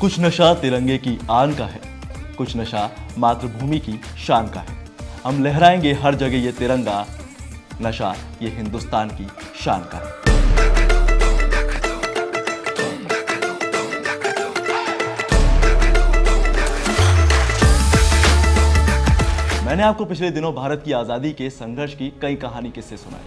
कुछ नशा तिरंगे की आन का है, कुछ नशा मातृभूमि की शान का है। हम लहराएंगे हर जगह ये तिरंगा, नशा ये हिंदुस्तान की शान का है। मैंने आपको पिछले दिनों भारत की आज़ादी के संघर्ष की कई कहानी किस्से सुनाए,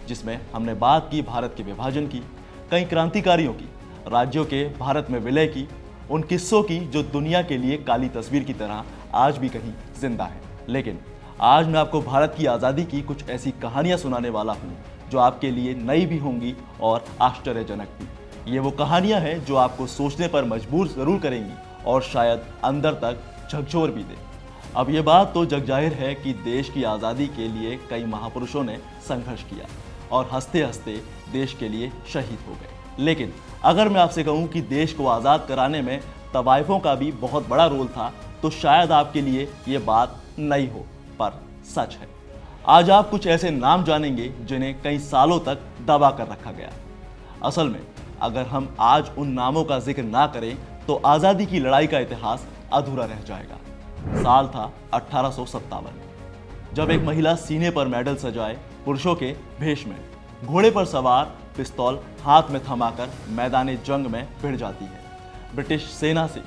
जिसमें हमने बात की भारत के विभाजन की, कई क्रांतिकारियों की, राज्यों के भारत में विलय की, उन किस्सों की जो दुनिया के लिए काली तस्वीर की तरह आज भी कहीं जिंदा है। लेकिन आज मैं आपको भारत की आज़ादी की कुछ ऐसी कहानियां सुनाने वाला हूं जो आपके लिए नई भी होंगी और आश्चर्यजनक भी। ये वो कहानियां हैं जो आपको सोचने पर मजबूर जरूर करेंगी और शायद अंदर तक झकझोर भी दें। अब ये बात तो जग जाहिर है कि देश की आज़ादी के लिए कई महापुरुषों ने संघर्ष किया और हंसते हंसते देश के लिए शहीद हो गए। लेकिन अगर मैं आपसे कहूं कि देश को आज़ाद कराने में तवाइफों का भी बहुत बड़ा रोल था, तो शायद आपके लिए ये बात नई हो, पर सच है। आज आप कुछ ऐसे नाम जानेंगे जिन्हें कई सालों तक दबा कर रखा गया। असल में अगर हम आज उन नामों का जिक्र ना करें तो आज़ादी की लड़ाई का इतिहास अधूरा रह जाएगा। साल था 1857, जब एक महिला सीने पर मेडल सजाए पुरुषों के भेष में घोड़े पर सवार पिस्तौल हाथ में थमाकर मैदान जंग में भिड़ जाती है ब्रिटिश सेना से।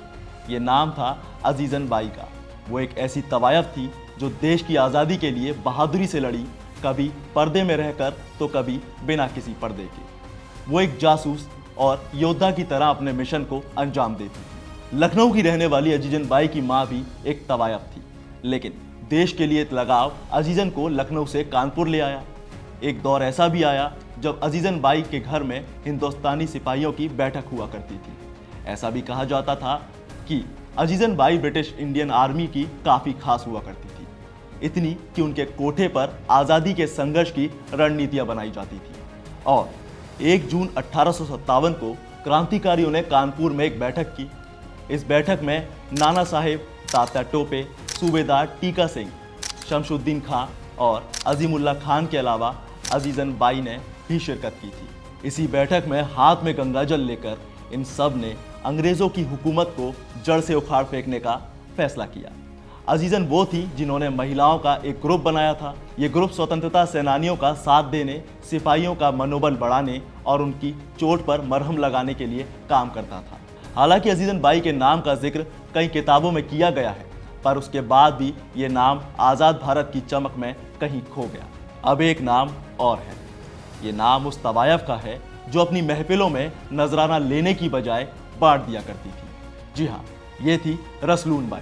ये नाम था अजीजन बाई का। वो एक ऐसी तवायफ थी जो देश की आज़ादी के लिए बहादुरी से लड़ी, कभी पर्दे में रहकर तो कभी बिना किसी पर्दे के। वो एक जासूस और योद्धा की तरह अपने मिशन को अंजाम देती थी। लखनऊ की रहने वाली अजीजन बाई की मां भी एक तवायफ थी, लेकिन देश के लिए लगाव अजीजन को लखनऊ से कानपुर ले आया। एक दौर ऐसा भी आया जब अजीजन बाई के घर में हिंदुस्तानी सिपाहियों की बैठक हुआ करती थी। ऐसा भी कहा जाता था कि Azizan Bai British Indian army की काफ़ी खास हुआ करती थी, इतनी कि उनके कोठे पर आज़ादी के संघर्ष की रणनीतियां बनाई जाती थी। और 1 जून 1857 को क्रांतिकारियों ने कानपुर में एक बैठक की। इस बैठक में नाना साहेब, तात्या टोपे, सूबेदार टीका सिंह, शमशुद्दीन खां और अजीमुल्ला खान के अलावा अजीजन बाई ने भी शिरकत की थी। इसी बैठक में हाथ में गंगाजल लेकर इन सब ने अंग्रेज़ों की हुकूमत को जड़ से उखाड़ फेंकने का फैसला किया। अजीजन वो थी जिन्होंने महिलाओं का एक ग्रुप बनाया था। ये ग्रुप स्वतंत्रता सेनानियों का साथ देने, सिपाहियों का मनोबल बढ़ाने और उनकी चोट पर मरहम लगाने के लिए काम करता था। हालांकि अजीजन बाई के नाम का जिक्र कई किताबों में किया गया है, पर उसके बाद भी ये नाम आज़ाद भारत की चमक में कहीं खो गया। अब एक नाम और है। ये नाम उस तवायफ का है जो अपनी महफिलों में नजराना लेने की बजाय बांट दिया करती थी। जी हाँ, ये थी रसलून बाई।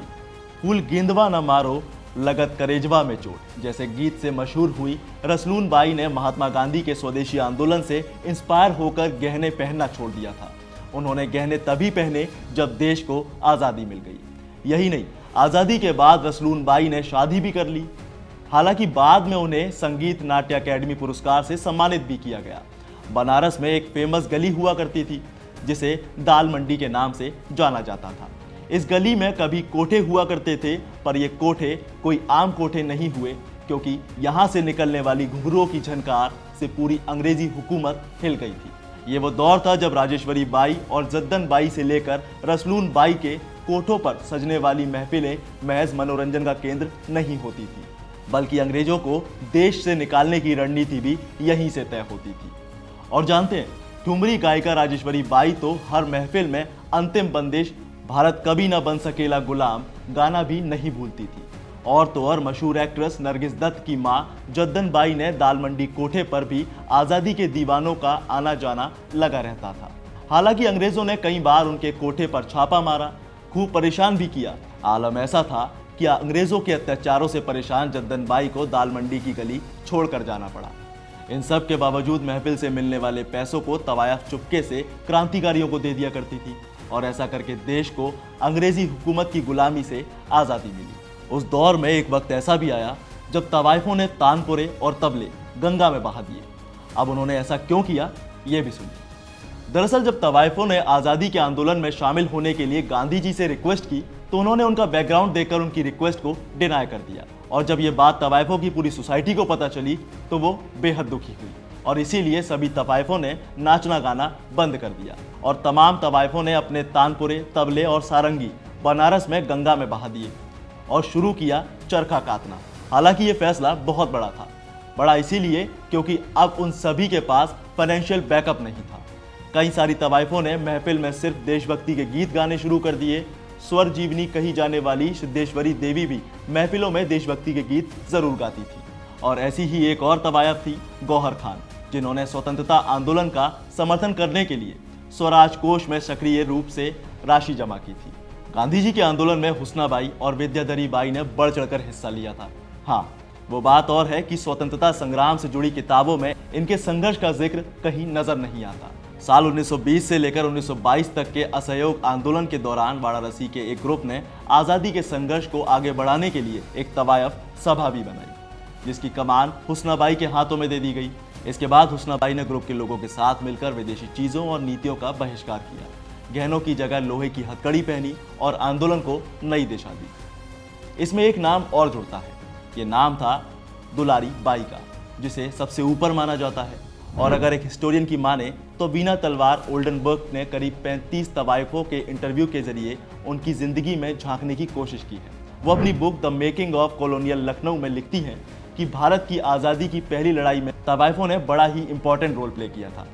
फूल गेंदवा न मारो लगत करेजवा में चोट जैसे गीत से मशहूर हुई रसलून बाई ने महात्मा गांधी के स्वदेशी आंदोलन से इंस्पायर होकर गहने पहनना छोड़ दिया था। उन्होंने गहने तभी पहने जब देश को आज़ादी मिल गई। यही नहीं, आज़ादी के बाद रसलून बाई ने शादी भी कर ली। हालांकि बाद में उन्हें संगीत नाट्य अकेडमी पुरस्कार से सम्मानित भी किया गया। बनारस में एक फेमस गली हुआ करती थी जिसे दाल मंडी के नाम से जाना जाता था। इस गली में कभी कोठे हुआ करते थे, पर ये कोठे कोई आम कोठे नहीं हुए, क्योंकि यहाँ से निकलने वाली घुंघरुओं की झनकार से पूरी अंग्रेजी हुकूमत हिल गई थी। ये वो दौर था जब राजेश्वरी बाई और जद्दन बाई से लेकर रसलून बाई के कोठों पर सजने वाली महफिलें महज मनोरंजन का केंद्र नहीं होती थी, बल्कि अंग्रेजों को देश से निकालने की रणनीति भी यहीं से तय होती थी। और जानते हैं, ठुमरी गायिका राजेश्वरी बाई तो हर महफिल में अंतिम बंदिश भारत कभी न बन सकेला गुलाम गाना भी नहीं भूलती थी। और तो और मशहूर एक्ट्रेस नरगिस दत्त की मां जद्दन बाई ने दाल मंडी कोठे पर भी आज़ादी के दीवानों का आना जाना लगा रहता था। हालांकि अंग्रेजों ने कई बार उनके कोठे पर छापा मारा, खूब परेशान भी किया। आलम ऐसा था कि अंग्रेजों के अत्याचारों से परेशान जद्दन बाई को दाल मंडी की गली छोड़कर जाना पड़ा। इन सब के बावजूद महफिल से मिलने वाले पैसों को तवायफ चुपके से क्रांतिकारियों को दे दिया करती थी, और ऐसा करके देश को अंग्रेजी हुकूमत की गुलामी से आज़ादी मिली। उस दौर में एक वक्त ऐसा भी आया जब तवाइफों ने तानपुरे और तबले गंगा में बहा दिए। अब उन्होंने ऐसा क्यों किया, ये भी सुनिए। दरअसल जब तवाइफों ने आज़ादी के आंदोलन में शामिल होने के लिए गांधी जी से रिक्वेस्ट की, तो उन्होंने उनका बैकग्राउंड देखकर उनकी रिक्वेस्ट को डिनाई कर दिया। और जब ये बात तवाइफों की पूरी सोसाइटी को पता चली तो वो बेहद दुखी हुई और इसीलिए सभी तवाइफों ने नाचना गाना बंद कर दिया और तमाम तवाइफों ने अपने तानपुरे, तबले और सारंगी बनारस में गंगा में बहा दिए और शुरू किया चरखा कातना। हालांकि ये फैसला बहुत बड़ा था। बड़ा इसीलिए क्योंकि अब उन सभी के पास फाइनेंशियल बैकअप नहीं था। कई सारी तवाइफों ने महफिल में सिर्फ देशभक्ति के गीत गाने शुरू कर दिए। स्वर जीवनी कही जाने वाली सिद्धेश्वरी देवी भी महफिलों में देशभक्ति के गीत जरूर गाती थी। और ऐसी ही एक और तवायफ थी गौहर खान, जिन्होंने स्वतंत्रता आंदोलन का समर्थन करने के लिए स्वराज कोष में सक्रिय रूप से राशि जमा की थी। गांधी जी के आंदोलन में हुस्नाबाई और विद्याधरी बाई ने बढ़ चढ़कर हिस्सा लिया था। हाँ, वो बात और है कि स्वतंत्रता संग्राम से जुड़ी किताबों में इनके संघर्ष का जिक्र कहीं नजर नहीं आता। साल 1920 से लेकर 1922 तक के असहयोग आंदोलन के दौरान वाराणसी के एक ग्रुप ने आज़ादी के संघर्ष को आगे बढ़ाने के लिए एक तवायफ सभा भी बनाई, जिसकी कमान हुस्नाबाई के हाथों में दे दी गई। इसके बाद हुस्नाबाई ने ग्रुप के लोगों के साथ मिलकर विदेशी चीज़ों और नीतियों का बहिष्कार किया, गहनों की जगह लोहे की हथकड़ी पहनी और आंदोलन को नई दिशा दी। इसमें एक नाम और जुड़ता है। ये नाम था दुलारी बाई का, जिसे सबसे ऊपर माना जाता है। और अगर एक हिस्टोरियन की माने तो बीना तलवार ओल्डनबर्ग ने करीब 35 तवाइफों के इंटरव्यू के जरिए उनकी जिंदगी में झांकने की कोशिश की है। वो अपनी book the making of colonial Lucknow में लिखती हैं कि भारत की आज़ादी की पहली लड़ाई में तवाइफों ने बड़ा ही इंपॉर्टेंट रोल प्ले किया था,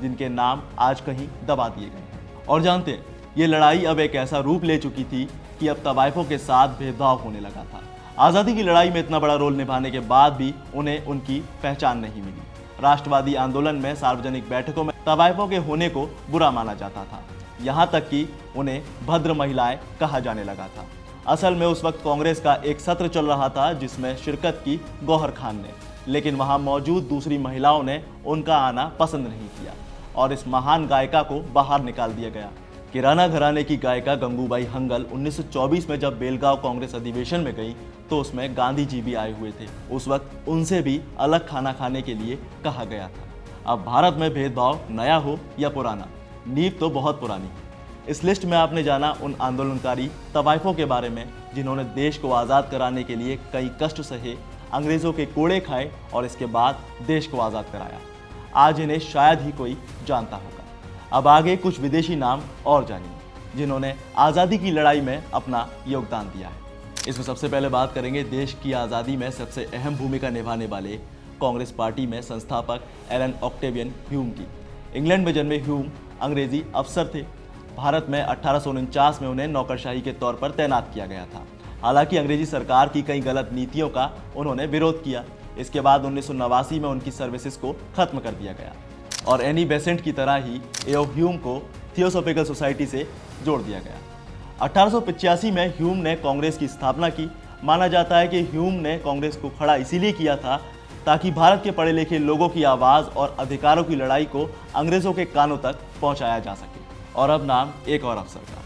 जिनके नाम आज कहीं दबा दिए गए हैं। और जानते हैं, ये लड़ाई अब एक ऐसा रूप ले चुकी थी कि अब तवाइफों के साथ भेदभाव होने लगा था। आज़ादी की लड़ाई में इतना बड़ा रोल निभाने के बाद भी उन्हें उनकी पहचान नहीं मिली। राष्ट्रवादी आंदोलन में सार्वजनिक बैठकों में तवाइफों के होने को बुरा माना जाता था, यहाँ तक कि उन्हें भद्र महिलाएं कहा जाने लगा था। असल में उस वक्त कांग्रेस का एक सत्र चल रहा था जिसमें शिरकत की गौहर खान ने, लेकिन वहां मौजूद दूसरी महिलाओं ने उनका आना पसंद नहीं किया और इस महान गायिका को बाहर निकाल दिया गया। किराना घराने की गायिका गंगूबाई हंगल 1924 में जब बेलगांव कांग्रेस अधिवेशन में गई तो उसमें गांधी जी भी आए हुए थे। उस वक्त उनसे भी अलग खाना खाने के लिए कहा गया था। अब भारत में भेदभाव नया हो या पुराना, नींव तो बहुत पुरानी है। इस लिस्ट में आपने जाना उन आंदोलनकारी तवाइफों के बारे में जिन्होंने देश को आज़ाद कराने के लिए कई कष्ट सहे, अंग्रेज़ों के कोड़े खाए और इसके बाद देश को आज़ाद कराया। आज इन्हें शायद ही कोई जानता होगा। अब आगे कुछ विदेशी नाम और जानिए जिन्होंने आज़ादी की लड़ाई में अपना योगदान दिया है। इसमें सबसे पहले बात करेंगे देश की आज़ादी में सबसे अहम भूमिका निभाने वाले कांग्रेस पार्टी में संस्थापक एलन ऑक्टेवियन ह्यूम की। इंग्लैंड में जन्मे ह्यूम अंग्रेजी अफसर थे। भारत में 1849 में उन्हें नौकरशाही के तौर पर तैनात किया गया था। हालांकि अंग्रेजी सरकार की कई गलत नीतियों का उन्होंने विरोध किया। इसके बाद 1989 में उनकी सर्विसेज को खत्म कर दिया गया और एनी बेसेंट की तरह ही एओ ह्यूम को थियोसॉफिकल सोसाइटी से जोड़ दिया गया। 1885 में ह्यूम ने कांग्रेस की स्थापना की। माना जाता है कि ह्यूम ने कांग्रेस को खड़ा इसीलिए किया था ताकि भारत के पढ़े लिखे लोगों की आवाज़ और अधिकारों की लड़ाई को अंग्रेज़ों के कानों तक पहुंचाया जा सके। और अब नाम एक और अफसर का,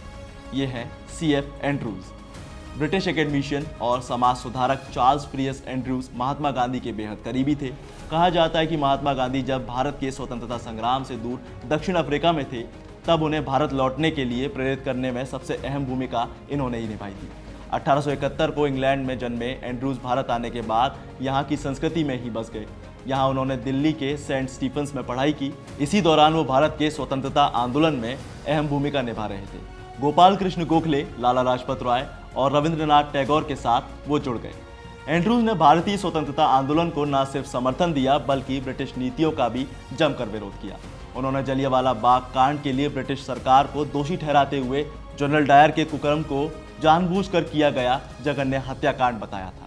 ये है CF एंड्रूज। ब्रिटिश एकेडमिशियन और समाज सुधारक Charles Prius Andrews Mahatma Gandhi के बेहद करीबी थे। कहा जाता है कि महात्मा गांधी जब भारत के स्वतंत्रता संग्राम से दूर दक्षिण अफ्रीका में थे तब उन्हें भारत लौटने के लिए प्रेरित करने में सबसे अहम भूमिका इन्होंने ही निभाई थी। 1871 को इंग्लैंड में जन्मे एंड्रूज भारत आने के बाद यहाँ की संस्कृति में ही बस गए। यहाँ उन्होंने दिल्ली के सेंट स्टीफेंस में पढ़ाई की। इसी दौरान वो भारत के स्वतंत्रता आंदोलन में अहम भूमिका निभा रहे थे। गोपाल कृष्ण गोखले, लाला लाजपत राय और रविंद्रनाथ टैगोर के साथ वो जुड़ गए। एंड्रूज ने भारतीय स्वतंत्रता आंदोलन को न सिर्फ समर्थन दिया बल्कि ब्रिटिश नीतियों का भी जमकर विरोध किया। उन्होंने जलियांवाला बाग कांड के लिए ब्रिटिश सरकार को दोषी ठहराते हुए जनरल डायर के कुकर्म को जानबूझकर किया गया जघन्य हत्याकांड बताया था।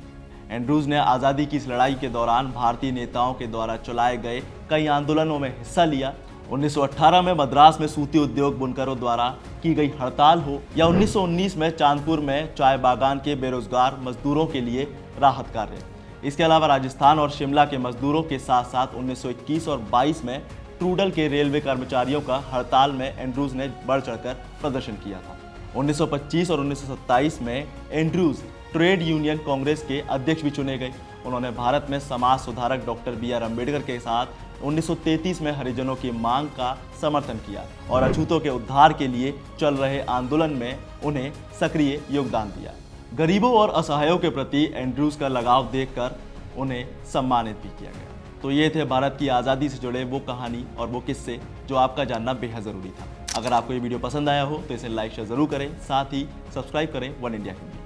एंड्रूज ने आज़ादी की इस लड़ाई के दौरान भारतीय नेताओं के द्वारा चलाए गए कई आंदोलनों में हिस्सा लिया। 1918 में मद्रास में सूती उद्योग बुनकरों द्वारा की गई हड़ताल हो या 1919 में चांदपुर में चाय बागान के बेरोजगार मजदूरों के लिए राहत कार्य। इसके अलावा राजस्थान और शिमला के मजदूरों के साथ साथ 1921 और 22 में ट्रूडल के रेलवे कर्मचारियों का हड़ताल में एंड्रूज ने बढ़ चढ़कर प्रदर्शन किया था। 1925 और 1927 में एंड्रूज ट्रेड यूनियन कांग्रेस के अध्यक्ष भी चुने गए। उन्होंने भारत में समाज सुधारक डॉक्टर BR अम्बेडकर के साथ 1933 में हरिजनों की मांग का समर्थन किया और अछूतों के उद्धार के लिए चल रहे आंदोलन में उन्हें सक्रिय योगदान दिया। गरीबों और असहायों के प्रति एंड्रूज का लगाव देखकर उन्हें सम्मानित भी किया गया। तो ये थे भारत की आज़ादी से जुड़े वो कहानी और वो किस्से जो आपका जानना बेहद ज़रूरी था। अगर आपको ये वीडियो पसंद आया हो तो इसे लाइक शेयर ज़रूर करें, साथ ही सब्सक्राइब करें वन इंडिया के लिए।